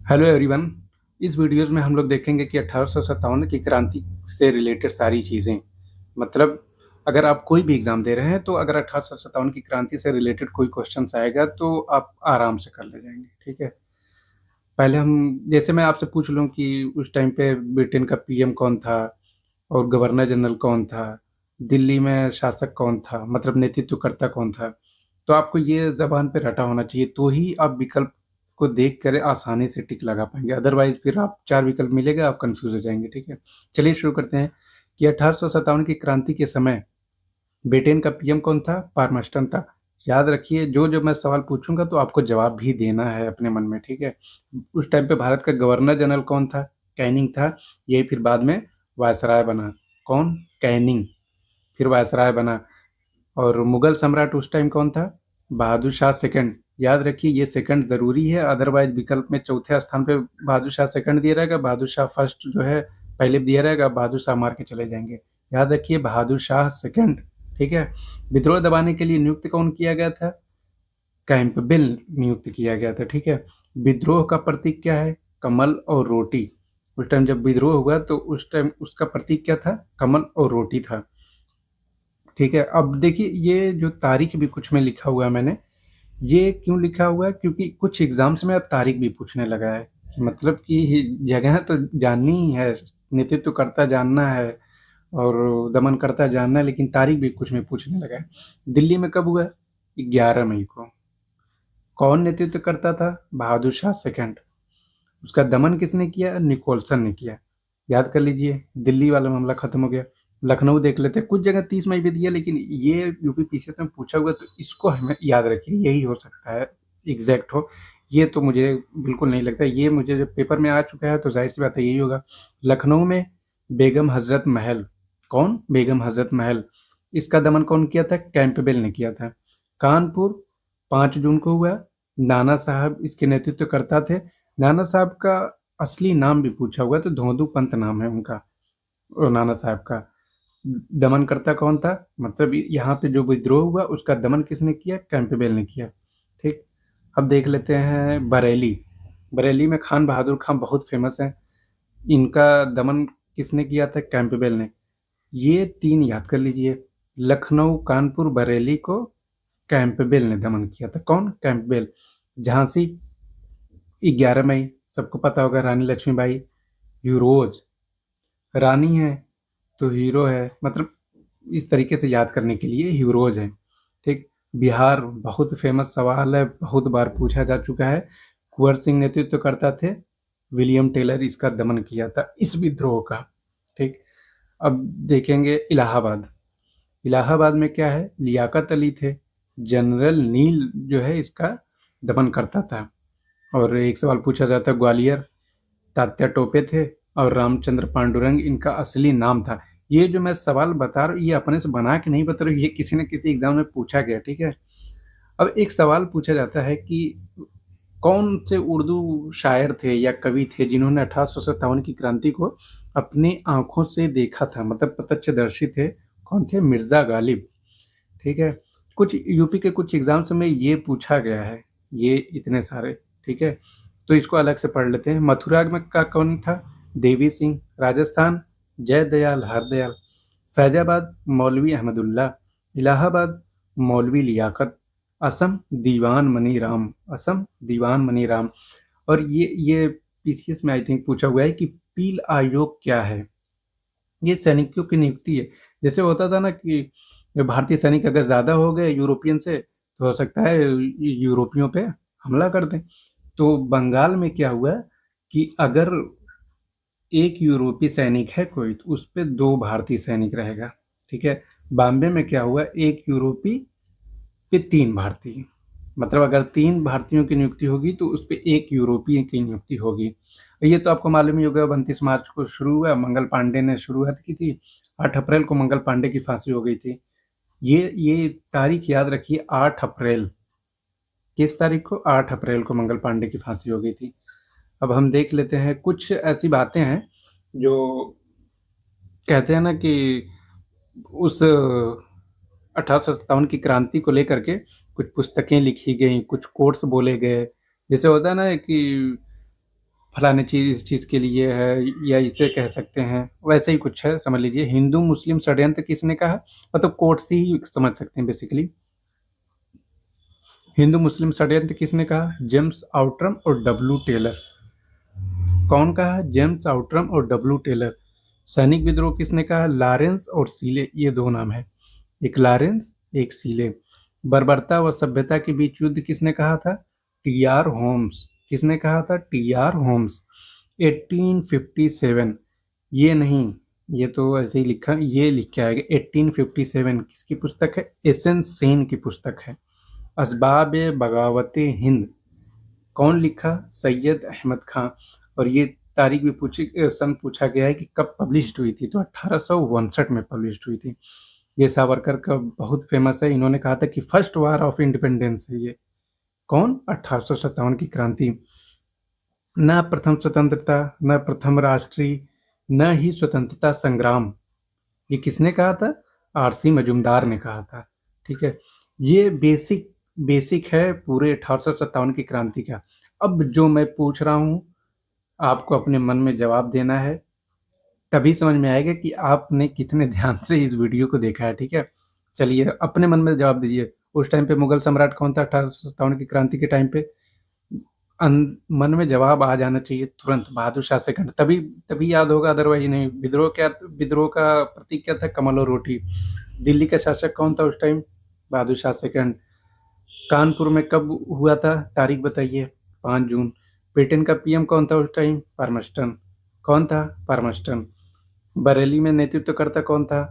Hello everyone. इस videos में हम लोग देखेंगे कि 1857 की क्रांति से रिलेटेड सारी चीज़ें। मतलब अगर आप कोई भी एग्ज़ाम दे रहे हैं तो अगर 1857 की क्रांति से रिलेटेड कोई क्वेश्चंस आएगा तो आप आराम से कर ले जाएंगे। ठीक है, पहले हम जैसे मैं आपसे पूछ लूं कि उस टाइम पे ब्रिटेन का पीएम कौन था और गवर्नर जनरल कौन था, दिल्ली में शासक कौन था, मतलब नेतृत्वकर्ता कौन था, तो आपको ये जबान पे रटा होना चाहिए, तो ही आप विकल्प को देख कर आसानी से टिक लगा पाएंगे। अदरवाइज फिर आप चार विकल्प मिलेगा, आप कंफ्यूज हो जाएंगे। ठीक है, चलिए शुरू करते हैं कि 1857 की क्रांति के समय ब्रिटेन का पीएम कौन था? पार्मस्टन था। याद रखिए, जो जो मैं सवाल पूछूंगा तो आपको जवाब भी देना है अपने मन में। ठीक है, उस टाइम पे भारत का गवर्नर जनरल कौन था? कैनिंग था। यही फिर बाद में वायसराय बना। कौन? कैनिंग, फिर वायसराय बना। और मुगल सम्राट उस टाइम कौन था? बहादुर शाह सेकंड। याद रखिए, ये सेकंड जरूरी है, अदरवाइज विकल्प में चौथे स्थान पे बहादुर शाह सेकंड दिया रहेगा, बहादुर शाह फर्स्ट जो है पहले दिया रहेगा, बहादुर शाह मार के चले जाएंगे। याद रखिए, बहादुर शाह सेकंड। ठीक है, विद्रोह दबाने के लिए नियुक्त कौन किया गया था? कैंपबेल नियुक्त किया गया था। ठीक है, विद्रोह का प्रतीक क्या है? कमल और रोटी। उस टाइम जब विद्रोह हुआ तो उस टाइम उसका प्रतीक क्या था? कमल और रोटी था। ठीक है, अब देखिए, ये जो तारीख भी कुछ में लिखा हुआ है मैंने, ये क्यों लिखा हुआ है? क्योंकि कुछ एग्जाम्स में अब तारीख भी पूछने लगा है। मतलब कि जगह तो जाननी ही है, नेतृत्व करता जानना है और दमन करता जानना है, लेकिन तारीख भी कुछ में पूछने लगा है। दिल्ली में कब हुआ? 11 मई को। कौन नेतृत्व करता था? बहादुर शाह सेकंड। उसका दमन किसने किया? निकोलसन ने किया। याद कर लीजिए, दिल्ली वाला मामला खत्म हो गया। लखनऊ देख लेते हैं, कुछ जगह 30 मई भी दिया, लेकिन ये यूपी पीसीएस में पूछा हुआ तो इसको हमें याद रखिए, यही हो सकता है एग्जैक्ट हो। ये तो मुझे बिल्कुल नहीं लगता, ये मुझे जब पेपर में आ चुका है तो जाहिर सी बात है यही होगा। लखनऊ में बेगम हजरत महल। कौन? बेगम हजरत महल। इसका दमन कौन किया था? कैंपबेल ने किया था। कानपुर 5 जून को हुआ। नाना साहब इसके नेतृत्वकर्ता थे। नाना साहब का असली नाम भी पूछा हुआ है, तो धोंदू पंत नाम है उनका, नाना साहब का। दमनकर्ता कौन था? मतलब यहाँ पे जो विद्रोह हुआ उसका दमन किसने किया? कैंपबेल ने किया। ठीक, अब देख लेते हैं बरेली। बरेली में खान बहादुर खान बहुत फेमस है, इनका दमन किसने किया था? कैंपबेल ने। ये तीन याद कर लीजिए, लखनऊ, कानपुर, बरेली को कैंपबेल ने दमन किया था। कौन? कैंपबेल। झांसी 11 मई, सबको पता होगा, रानी लक्ष्मीबाई। यूरोज, रानी है तो हीरो है, मतलब इस तरीके से याद करने के लिए हीरोज है। ठीक, बिहार बहुत फेमस सवाल है, बहुत बार पूछा जा चुका है। कुंवर सिंह नेतृत्व करता थे, विलियम टेलर इसका दमन किया था, इस विद्रोह का। ठीक, अब देखेंगे इलाहाबाद। इलाहाबाद में क्या है? लियाकत अली थे। जनरल नील जो है इसका दमन करता था। और एक सवाल पूछा जाता है ग्वालियर, तात्या टोपे थे और रामचंद्र पांडुरंग इनका असली नाम था। ये जो मैं सवाल बता रहा हूँ ये अपने से बना के नहीं बता रहा हूँ, ये किसी न किसी एग्जाम में पूछा गया। ठीक है, अब एक सवाल पूछा जाता है कि कौन से उर्दू शायर थे या कवि थे जिन्होंने 1857 की क्रांति को अपनी आंखों से देखा था, मतलब प्रत्यक्षदर्शी थे? कौन थे? मिर्जा गालिब। ठीक है, कुछ यूपी के कुछ एग्जाम्स में ये पूछा गया है, ये इतने सारे। ठीक है, तो इसको अलग से पढ़ लेते हैं। मथुरा में का कौन था? देवी सिंह। राजस्थान जय दयाल हरदयाल। फैजाबाद मौलवी अहमदुल्ला। इलाहाबाद मौलवी लियाकत। असम दीवान मनी राम। असम दीवान मनी राम। और ये पीसीएस में आई थिंक पूछा हुआ है कि पील आयोग क्या है? ये सैनिकों की नियुक्ति है। जैसे होता था ना कि भारतीय सैनिक अगर ज्यादा हो गए यूरोपियन से तो हो सकता है यूरोपियों पे हमला कर दें। तो बंगाल में क्या हुआ कि अगर एक यूरोपीय सैनिक है कोई तो उस पे 2 भारतीय सैनिक रहेगा। ठीक है, बॉम्बे में क्या हुआ? एक यूरोपी पे 3 भारतीय। मतलब अगर 3 भारतीयों की नियुक्ति होगी तो उस पे एक यूरोपीय की नियुक्ति होगी। ये तो आपको मालूम ही होगा, 29 मार्च को शुरू हुआ, मंगल पांडे ने शुरुआत की थी। 8 अप्रैल को मंगल पांडे की फांसी हो गई थी। ये तारीख याद रखिए, 8 अप्रैल। किस तारीख को? 8 अप्रैल को मंगल पांडे की फांसी हो गई थी। अब हम देख लेते हैं, कुछ ऐसी बातें हैं जो कहते हैं ना कि उस 1857 की क्रांति को लेकर के कुछ पुस्तकें लिखी गई, कुछ कोट्स बोले गए। जैसे होता है ना कि फलाने चीज़ इस चीज़ के लिए है या इसे कह सकते हैं, वैसे ही कुछ है समझ लीजिए। हिंदू मुस्लिम षड्यंत्र किसने कहा? मतलब कोट से ही समझ सकते हैं बेसिकली। हिंदू मुस्लिम षड्यंत्र किसने कहा? जेम्स आउट्रम और डब्ल्यू टेलर। कौन कहा? जेम्स आउट्रम और डब्ल्यू टेलर। सैनिक विद्रोह किसने कहा? लॉरेंस और सीले, ये दो नाम है, एक लॉरेंस एक सीले। बर्बरता व सभ्यता के बीच युद्ध किसने कहा था? T R Holmes. किसने कहा था? T R Holmes. 1857, ये नहीं, ये तो ऐसे ही लिखा, ये लिख के आएगा 1857 किसकी पुस्तक है? एस एन सेन की पुस्तक है। असबाब बगावत हिंद कौन लिखा? सैयद अहमद खां। और ये तारीख भी पूछी, सन पूछा गया है कि कब पब्लिश्ड हुई थी, तो 1859 में पब्लिश्ड हुई थी। ये सावरकर का बहुत फेमस है, इन्होंने कहा था कि फर्स्ट वार ऑफ इंडिपेंडेंस है ये। कौन? 1857 की क्रांति। न प्रथम स्वतंत्रता, न प्रथम राष्ट्रीय, न ही स्वतंत्रता संग्राम, ये किसने कहा था? आरसी मजूमदार ने कहा था। ठीक है, ये बेसिक बेसिक है पूरे 1857 की क्रांति का। अब जो मैं पूछ रहा हूँ आपको अपने मन में जवाब देना है, तभी समझ में आएगा कि आपने कितने ध्यान से इस वीडियो को देखा है। ठीक है, चलिए अपने मन में जवाब दीजिए। उस टाइम पे मुगल सम्राट कौन था 1857 की क्रांति के टाइम पे? मन में जवाब आ जाना चाहिए तुरंत, बहादुर शाह सेकंड। तभी तभी याद होगा, अदरवाइज नहीं। विद्रोह क्या? विद्रोह का प्रतीक क्या था? कमल और रोटी। दिल्ली का शासक कौन था उस टाइम? बहादुर शाह सेकंड। कानपुर में कब हुआ था? तारीख बताइए। 5 जून। ब्रिटेन का पीएम कौन था उस टाइम? पार्मस्टन। कौन था? पार्मस्टन। बरेली में नेतृत्व करता कौन था?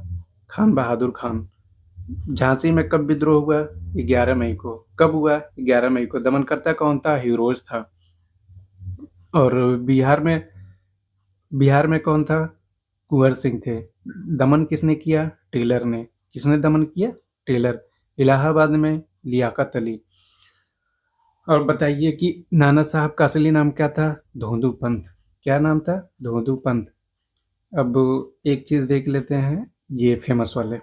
खान बहादुर खान। झांसी में कब विद्रोह हुआ? 11 मई को। कब हुआ? 11 मई को। दमनकर्ता कौन था? हीरोज था। और बिहार में कौन था? कुंवर सिंह थे। दमन किसने किया? टेलर ने। किसने दमन किया? टेलर। इलाहाबाद में लियाकत अली। और बताइए कि नाना साहब का असली नाम क्या था? धोंदू पंत। क्या नाम था? धोंदू पंत। अब एक चीज देख लेते हैं, ये फेमस वाले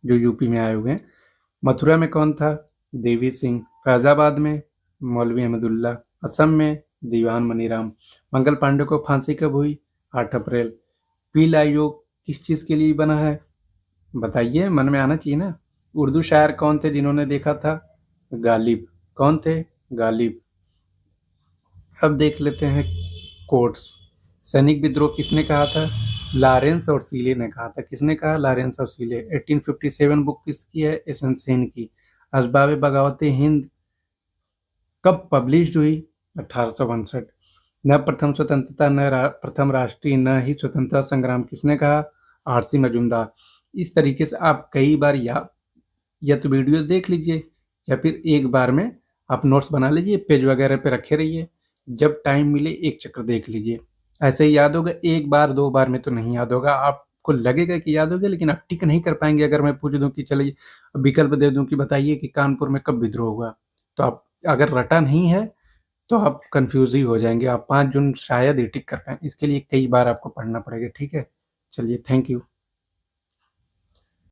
जो यूपी में आए हुए हैं। मथुरा में कौन था? देवी सिंह। फैजाबाद में मौलवी अहमदुल्ला। असम में दीवान मनीराम। मंगल पांडे को फांसी कब हुई? 8 अप्रैल। पील आयोग किस चीज के लिए बना है? बताइए, मन में आना चाहिए ना। उर्दू शायर कौन थे जिन्होंने देखा था? गालिब। कौन थे? गालिब। अब देख लेते हैं कोट्स। सैनिक विद्रोह किसने कहा था? लॉरेंस और सीले ने कहा था। किसने कहा? लॉरेंस और सीले। 1857 बुक किसकी है? एस एन सेन की। असबाब बगावत हिंद कब पब्लिश्ड हुई? 1862। न प्रथम स्वतंत्रता, न प्रथम राष्ट्रीय, न ही स्वतंत्रता संग्राम, किसने कहा? आरसी मजूमदार। इस तरीके से आप कई बार या तो वीडियो देख लीजिए, या फिर एक बार में आप नोट्स बना लीजिए, पेज वगैरह पे रखे रहिए। जब टाइम मिले एक चक्कर देख लीजिए, ऐसे ही याद होगा। एक बार दो बार में तो नहीं याद होगा, आपको लगेगा कि याद हो गया, लेकिन आप टिक नहीं कर पाएंगे। अगर मैं पूछ दूं कि चलिए विकल्प दे दूं कि बताइए कि कानपुर में कब विद्रोह हुआ, तो आप अगर रटा नहीं है तो आप कंफ्यूज ही हो जाएंगे। आप 5 जून शायद ही टिक कर पाए, इसके लिए कई बार आपको पढ़ना पड़ेगा। ठीक है, चलिए, थैंक यू।